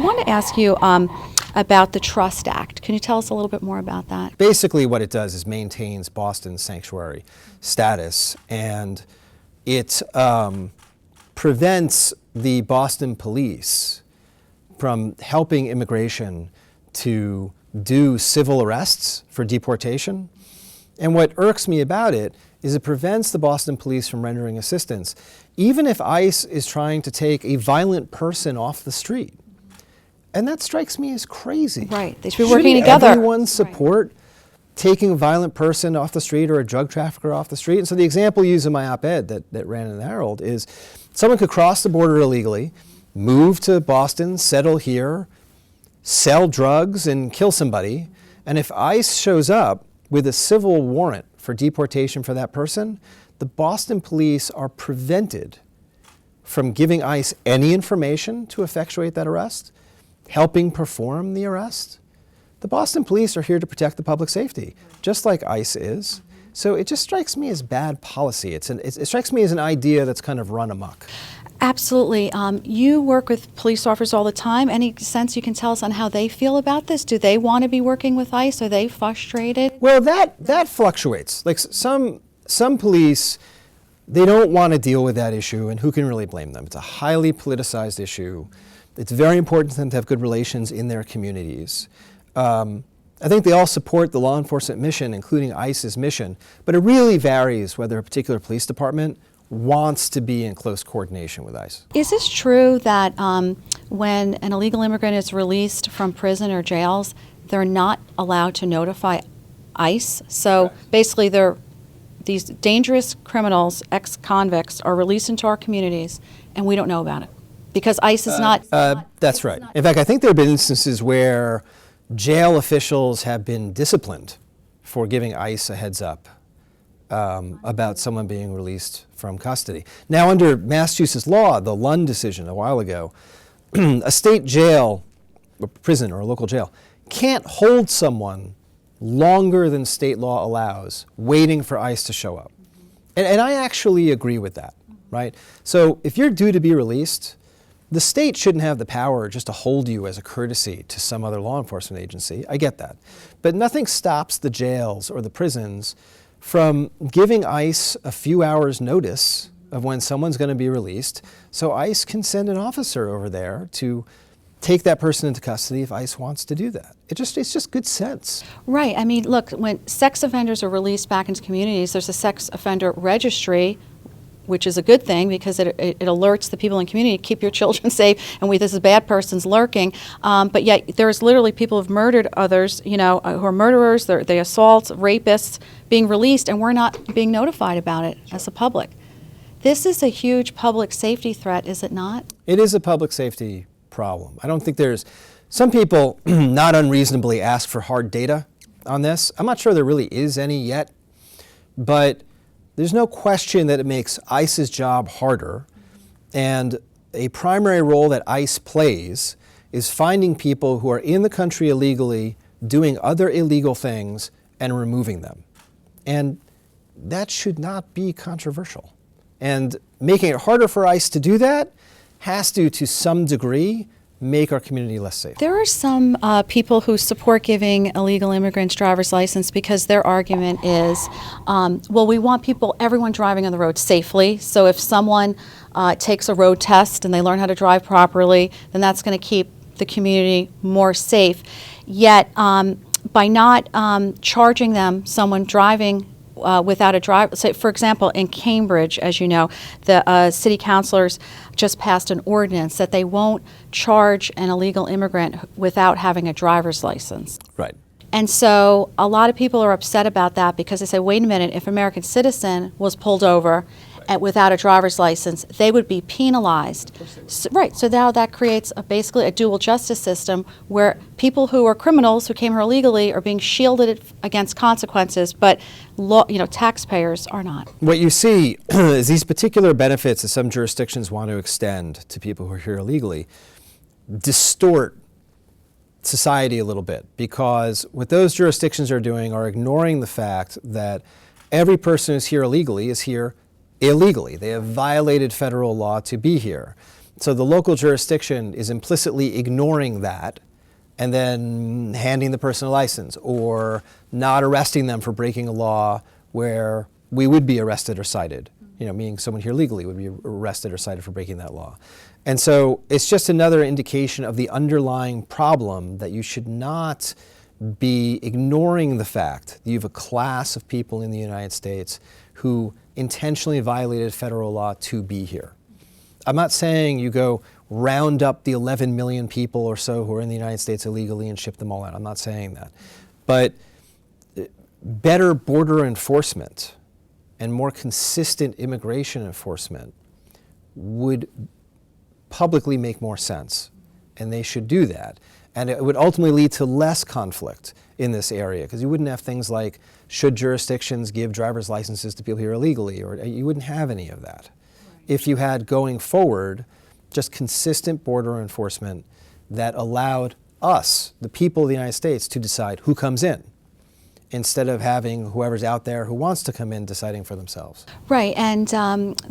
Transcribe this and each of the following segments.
want to ask you about the Trust Act. Can you tell us a little bit more about that? Basically what it does is maintains Boston's sanctuary status, and it prevents the Boston police from helping immigration to do civil arrests for deportation. And what irks me about it is it prevents the Boston police from rendering assistance, even if ICE is trying to take a violent person off the street. And that strikes me as crazy. Right, they should be working together. Everyone support taking a violent person off the street or a drug trafficker off the street? And so the example used in my op-ed that ran in the Herald is someone could cross the border illegally, move to Boston, settle here, sell drugs and kill somebody, and if ICE shows up with a civil warrant for deportation for that person, the Boston police are prevented from giving ICE any information to effectuate that arrest, helping perform the arrest. The Boston police are here to protect the public safety, just like ICE is. So it just strikes me as bad policy. It strikes me as an idea that's kind of run amok. Absolutely. You work with police officers all the time. Any sense you can tell us on how they feel about this? Do they want to be working with ICE? Are they frustrated? Well, that fluctuates. Like some police, they don't want to deal with that issue, and who can really blame them? It's a highly politicized issue. It's very important to them to have good relations in their communities. I think they all support the law enforcement mission, including ICE's mission, but it really varies whether a particular police department wants to be in close coordination with ICE. Is this true that when an illegal immigrant is released from prison or jails, they're not allowed to notify ICE? So basically these dangerous criminals, ex-convicts, are released into our communities and we don't know about it because ICE is not... That's right. In fact, I think there have been instances where jail officials have been disciplined for giving ICE a heads up about someone being released from custody. Now, under Massachusetts law, the Lund decision a while ago, a state jail, or prison, or a local jail can't hold someone longer than state law allows, waiting for ICE to show up. And I actually agree with that, right? So if you're due to be released, the state shouldn't have the power just to hold you as a courtesy to some other law enforcement agency. I get that. But nothing stops the jails or the prisons from giving ICE a few hours notice of when someone's going to be released, so ICE can send an officer over there to take that person into custody if ICE wants to do that. It's just good sense. Right. I mean, look, when sex offenders are released back into communities, there's a sex offender registry, which is a good thing because it alerts the people in the community, keep your children safe, and this is bad person's lurking. But yet there's literally people who've murdered others, who are murderers, they assault, rapists, being released, and we're not being notified about it as a public. This is a huge public safety threat, is it not? It is a public safety problem. I don't think some people not unreasonably ask for hard data on this. I'm not sure there really is any yet, but there's no question that it makes ICE's job harder, and a primary role that ICE plays is finding people who are in the country illegally, doing other illegal things, and removing them. And that should not be controversial. And making it harder for ICE to do that has to some degree, make our community less safe. There are some people who support giving illegal immigrants driver's license because their argument is, well, we want everyone driving on the road safely. So if someone takes a road test and they learn how to drive properly, then that's going to keep the community more safe. Yet by not charging them, someone driving without a driver, so for example, in Cambridge, as you know, the city councilors just passed an ordinance that they won't charge an illegal immigrant without having a driver's license. Right. And so a lot of people are upset about that because they say, wait a minute, if an American citizen was pulled over without a driver's license, they would be penalized. So now that creates basically a dual justice system where people who are criminals who came here illegally are being shielded against consequences, but taxpayers are not. What you see is these particular benefits that some jurisdictions want to extend to people who are here illegally distort society a little bit, because what those jurisdictions are doing are ignoring the fact that every person who's here illegally is here illegally. They have violated federal law to be here. So the local jurisdiction is implicitly ignoring that and then handing the person a license or not arresting them for breaking a law where we would be arrested or cited, meaning someone here legally would be arrested or cited for breaking that law. And so it's just another indication of the underlying problem that you should not be ignoring the fact that you have a class of people in the United States who intentionally violated federal law to be here. I'm not saying you go round up the 11 million people or so who are in the United States illegally and ship them all out. I'm not saying that. But better border enforcement and more consistent immigration enforcement would publicly make more sense, and they should do that. And it would ultimately lead to less conflict in this area, because you wouldn't have things like, should jurisdictions give driver's licenses to people here illegally, or you wouldn't have any of that. If you had, going forward, just consistent border enforcement that allowed us, the people of the United States, to decide who comes in, instead of having whoever's out there who wants to come in deciding for themselves. Right, and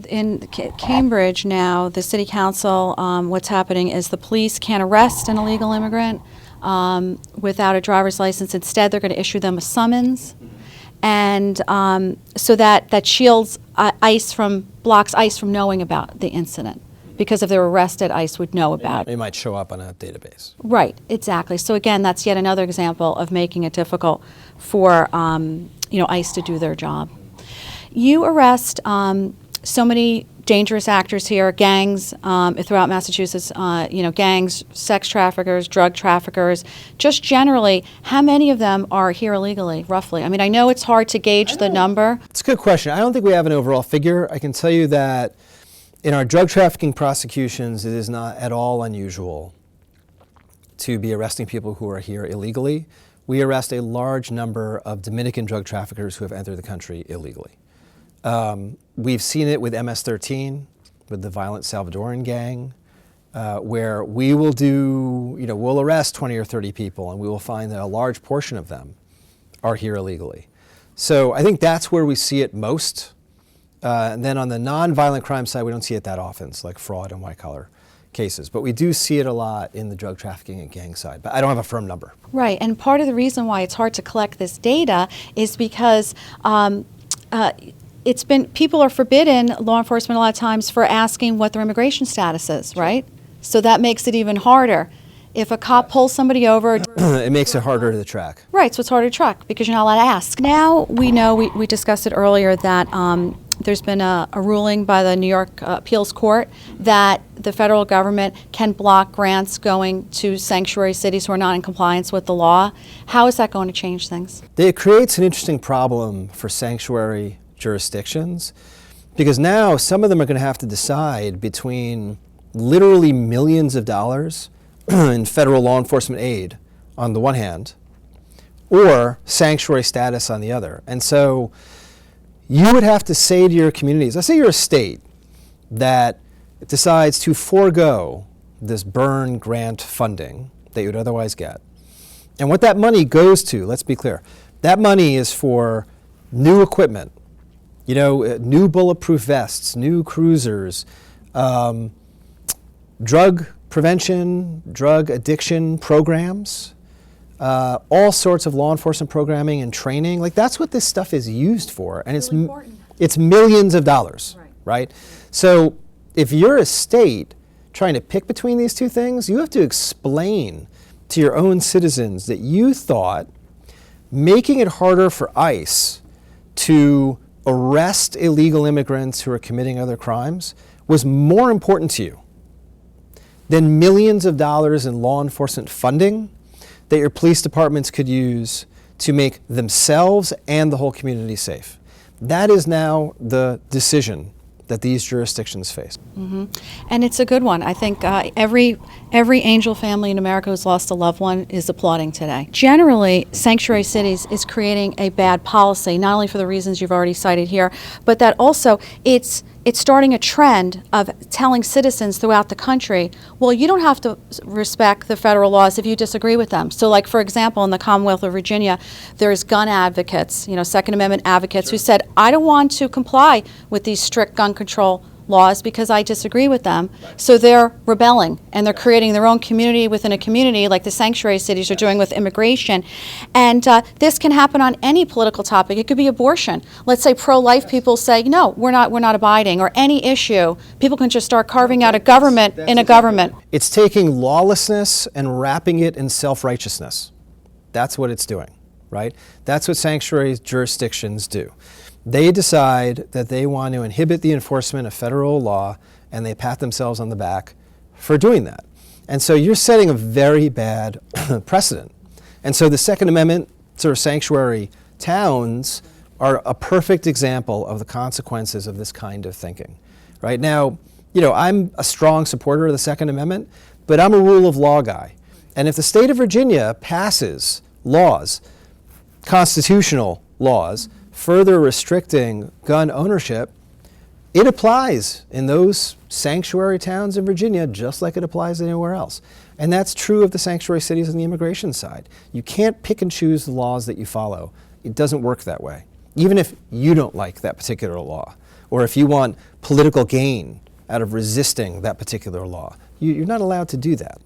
in Cambridge now, the city council, what's happening is the police can't arrest an illegal immigrant without a driver's license. Instead, they're going to issue them a summons. And so that shields blocks ICE from knowing about the incident. Because if they're arrested, ICE would know about it. It might show up on a database. Right, exactly. So again, that's yet another example of making it difficult for ICE to do their job. You arrest so many dangerous actors here, gangs throughout Massachusetts, gangs, sex traffickers, drug traffickers. Just generally, how many of them are here illegally, roughly? I mean, I know it's hard to gauge the number. It's a good question. I don't think we have an overall figure. I can tell you that in our drug trafficking prosecutions, it is not at all unusual to be arresting people who are here illegally. We arrest a large number of Dominican drug traffickers who have entered the country illegally. We've seen it with MS-13, with the violent Salvadoran gang, where we will we'll arrest 20 or 30 people, and we will find that a large portion of them are here illegally. So I think that's where we see it most. And then on the non-violent crime side, we don't see it that often. It's like fraud and white-collar cases. But we do see it a lot in the drug trafficking and gang side. But I don't have a firm number. Right, and part of the reason why it's hard to collect this data is because people are forbidden, law enforcement a lot of times, for asking what their immigration status is, right? So that makes it even harder. If a cop pulls somebody over... it makes it harder to track. Right, so it's harder to track because you're not allowed to ask. Now we know, we discussed it earlier, that there's been a ruling by the New York Appeals Court that the federal government can block grants going to sanctuary cities who are not in compliance with the law. How is that going to change things? It creates an interesting problem for sanctuary jurisdictions, because now some of them are going to have to decide between literally millions of dollars in federal law enforcement aid on the one hand, or sanctuary status on the other. And so you would have to say to your communities, let's say you're a state that decides to forego this burn grant funding that you would otherwise get. And what that money goes to, let's be clear, that money is for new equipment, new bulletproof vests, new cruisers, drug prevention, drug addiction programs, all sorts of law enforcement programming and training. Like, that's what this stuff is used for. And it's millions of dollars, right? So if you're a state trying to pick between these two things, you have to explain to your own citizens that you thought making it harder for ICE to arrest illegal immigrants who are committing other crimes was more important to you than millions of dollars in law enforcement funding that your police departments could use to make themselves and the whole community safe. That is now the decision that these jurisdictions face. Mm-hmm. And it's a good one. I think every angel family in America who's lost a loved one is applauding today. Generally, sanctuary cities is creating a bad policy, not only for the reasons you've already cited here, but that also it's starting a trend of telling citizens throughout the country, well, you don't have to respect the federal laws if you disagree with them. So, like, for example, in the Commonwealth of Virginia, there's gun advocates, Second Amendment advocates, who said, I don't want to comply with these strict gun control laws because I disagree with them. So they're rebelling, and they're creating their own community within a community, like the sanctuary cities are doing with immigration. And this can happen on any political topic. It could be abortion. Let's say pro-life people say, no, we're not abiding, or any issue. People can just start carving out a government in a government. It's taking lawlessness and wrapping it in self-righteousness. That's what it's doing, right? That's what sanctuary jurisdictions do. They decide that they want to inhibit the enforcement of federal law, and they pat themselves on the back for doing that. And so you're setting a very bad precedent. And so the Second Amendment sort of sanctuary towns are a perfect example of the consequences of this kind of thinking. Right now, I'm a strong supporter of the Second Amendment, but I'm a rule of law guy. And if the state of Virginia passes laws, constitutional laws, further restricting gun ownership, it applies in those sanctuary towns in Virginia just like it applies anywhere else. And that's true of the sanctuary cities on the immigration side. You can't pick and choose the laws that you follow. It doesn't work that way. Even if you don't like that particular law, or if you want political gain out of resisting that particular law, you're not allowed to do that.